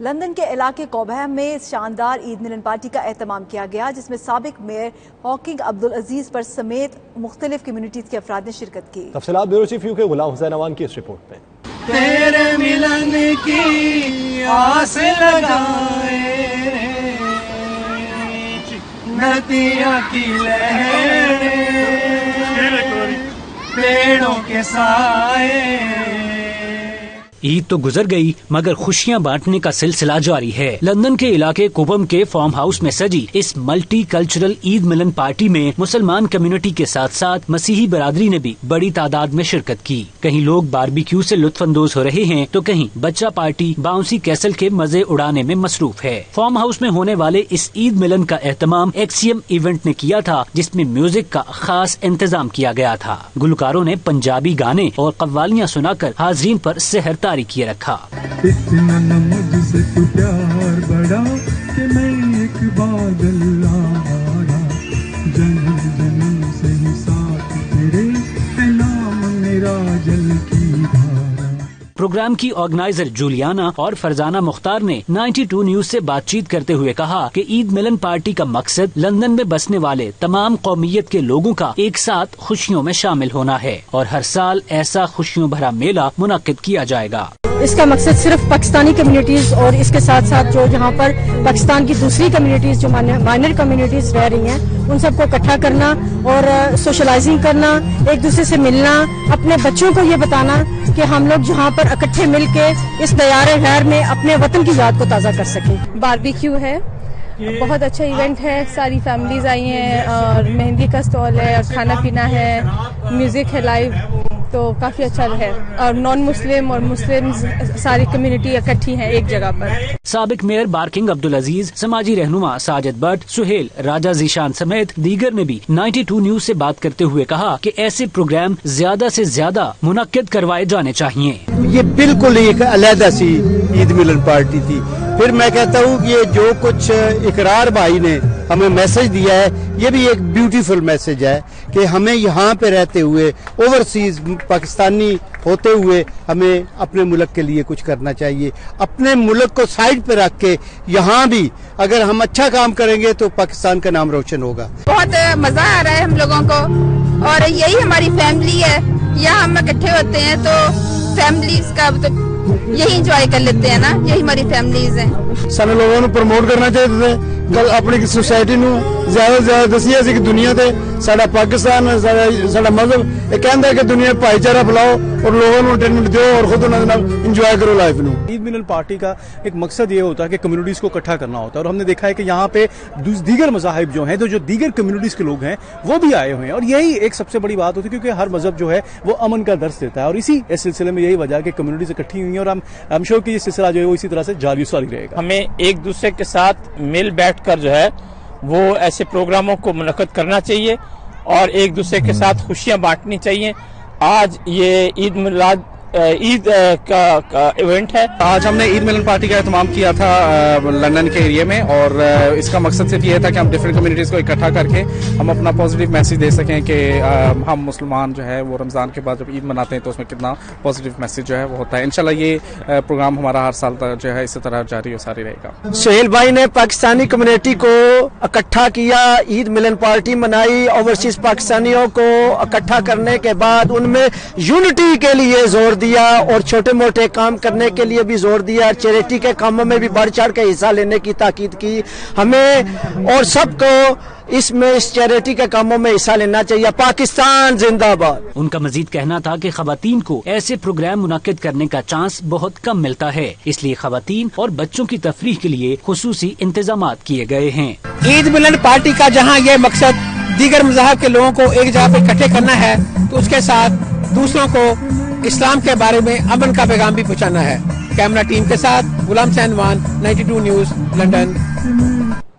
London کے علاقے کوبہم میں شاندار عید ملن پارٹی کا اہتمام کیا گیا، جس میں سابق میئر ہاکنگ عبدالعزیز پر سمیت مختلف کمیونٹیز کے افراد نے شرکت کی۔ تفصیلات بیورو چیف یو کے غلام حسین اوان کی اس رپورٹ میں۔ تیرے ملن کی آس لگائے ندیاں کی لہریں پیڑوں کے سائے۔ عید تو گزر گئی مگر خوشیاں بانٹنے کا سلسلہ جاری ہے۔ لندن کے علاقے کوبہم کے فارم ہاؤس میں سجی اس ملٹی کلچرل عید ملن پارٹی میں مسلمان کمیونٹی کے ساتھ ساتھ مسیحی برادری نے بھی بڑی تعداد میں شرکت کی۔ کہیں لوگ باربیکیو سے لطف اندوز ہو رہے ہیں تو کہیں بچہ پارٹی باؤنسی کیسل کے مزے اڑانے میں مصروف ہے۔ فارم ہاؤس میں ہونے والے اس عید ملن کا اہتمام ایکسیم ایونٹ نے کیا تھا، جس میں میوزک کا خاص انتظام کیا گیا تھا۔ گلوکاروں نے پنجابی گانے اور قوالیاں سنا کر حاضرین پر سحر کیے رکھا۔ اتنا نہ مجھ سے تو پیار بڑا کہ میں ایک بادل آرا، جنم جنم سے ہی ساتھ تیرے ہے نام میرا جل کی دھارا۔ پروگرام کی آرگنائزر جولیانا اور فرزانہ مختار نے 92 نیوز سے بات چیت کرتے ہوئے کہا کہ عید ملن پارٹی کا مقصد لندن میں بسنے والے تمام قومیت کے لوگوں کا ایک ساتھ خوشیوں میں شامل ہونا ہے اور ہر سال ایسا خوشیوں بھرا میلہ منعقد کیا جائے گا۔ اس کا مقصد صرف پاکستانی کمیونٹیز اور اس کے ساتھ ساتھ جو یہاں پر پاکستان کی دوسری کمیونٹیز جو مائنر کمیونٹیز رہ رہی ہیں ان سب کو اکٹھا کرنا اور سوشلائزنگ کرنا، ایک دوسرے سے ملنا، اپنے بچوں کو یہ بتانا کہ ہم لوگ جہاں پر اکٹھے مل کے اس دیار غیر میں اپنے وطن کی یاد کو تازہ کر سکیں۔ باربیکیو ہے، بہت اچھا ایونٹ ہے، ساری فیملیز آئی ہیں اور مہندی کا اسٹال ہے اور کھانا پینا ہے، میوزک ہے لائیو، تو کافی اچھا ہے اور نان مسلم اور مسلم ساری کمیونٹی اکٹھی ہیں ایک جگہ پر۔ سابق میئر بارکنگ عبدالعزیز، سماجی رہنما ساجد بٹ، سہیل، راجہ ذیشان سمیت دیگر نے بھی 92 نیوز سے بات کرتے ہوئے کہا کہ ایسے پروگرام زیادہ سے زیادہ منعقد کروائے جانے چاہیے۔ یہ بالکل ایک علیحدہ سی عید ملن پارٹی تھی۔ پھر میں کہتا ہوں کہ یہ جو کچھ اقرار بھائی نے ہمیں میسج دیا ہے یہ بھی ایک بیوٹیفل میسج ہے کہ ہمیں یہاں پہ رہتے ہوئے اوورسیز پاکستانی ہوتے ہوئے ہمیں اپنے ملک کے لیے کچھ کرنا چاہیے۔ اپنے ملک کو سائڈ پہ رکھ کے یہاں بھی اگر ہم اچھا کام کریں گے تو پاکستان کا نام روشن ہوگا۔ بہت مزہ آ رہا ہے ہم لوگوں کو اور یہی ہماری فیملی ہے، یہاں ہم اکٹھے ہوتے ہیں تو فیملیز کا یہی انجوائے کر لیتے ہیں نا، یہی ہماری فیملیز ہیں۔ سارے لوگوں نے پروموٹ کرنا چاہیے گل اپنی سوسائٹی نو زیادہ سے زیادہ دسی ہے کہ دنیا تے ساڈا پاکستان ساڈا مذہب یہ کہندا ہے کہ دنیا بھائی چارہ پھیلاؤ اور لوگوں کو انٹرٹینمنٹ دیو اور خود انہاں نال انجوائے کرو لائف نو۔ عید ملن پارٹی کا ایک مقصد یہ ہوتا ہے کہ کمیونٹیز کو اکٹھا کرنا ہوتا ہے اور ہم نے دیکھا ہے کہ یہاں پہ دیگر مذاہب جو ہیں تو جو دیگر کمیونٹیز کے لوگ ہیں وہ بھی آئے ہوئے ہیں اور یہی ایک سب سے بڑی بات ہوتی ہے کیونکہ ہر مذہب جو ہے وہ امن کا درس دیتا ہے اور اسی سلسلے میں یہی وجہ ہے کہ کمیونٹیز اکٹھی ہوئی ہیں اور ہم شور کہ یہ سلسلہ جو ہے وہ اسی طرح سے جاری ساری رہے گا۔ ہمیں ایک دوسرے کے ساتھ مل بیٹھ کر جو ہے وہ ایسے پروگراموں کو منعقد کرنا چاہیے اور ایک دوسرے کے ساتھ خوشیاں بانٹنی چاہیے۔ آج یہ عید کا ایونٹ ہے۔ آج ہم نے عید ملن پارٹی کا اہتمام کیا تھا لندن کے ایریا میں اور اس کا مقصد صرف یہ تھا کہ ہم ڈفرینٹ کمیونٹیز کو اکٹھا کر کے ہم اپنا پازیٹیو میسج دے سکیں کہ ہم مسلمان جو ہے وہ رمضان کے بعد جب عید مناتے ہیں تو اس میں کتنا پازیٹیو میسج جو ہے وہ ہوتا ہے۔ انشاءاللہ یہ پروگرام ہمارا ہر سال جو ہے اسی طرح جاری و ساری رہے گا۔ سہیل بھائی نے پاکستانی کمیونٹی کو اکٹھا کیا، عید ملن پارٹی منائی، اوورسیز پاکستانیوں کو اکٹھا کرنے کے بعد ان میں یونٹی کے لیے زور دیا اور چھوٹے موٹے کام کرنے کے لیے بھی زور دیا، چیریٹی کے کاموں میں بھی بڑھ چڑھ کے حصہ لینے کی تاکید کی۔ ہمیں اور سب کو اس چیریٹی کے کاموں میں حصہ لینا چاہیے۔ پاکستان زندہ باد۔ ان کا مزید کہنا تھا کہ خواتین کو ایسے پروگرام منعقد کرنے کا چانس بہت کم ملتا ہے، اس لیے خواتین اور بچوں کی تفریح کے لیے خصوصی انتظامات کیے گئے ہیں۔ عید ملن پارٹی کا جہاں یہ مقصد دیگر مذاہب کے لوگوں کو ایک جگہ پہ اکٹھے کرنا ہے تو اس کے ساتھ دوسروں کو اسلام کے بارے میں امن کا پیغام بھی پہنچانا ہے۔ کیمرہ ٹیم کے ساتھ غلام حسین اوان، 92 نیوز، لندن۔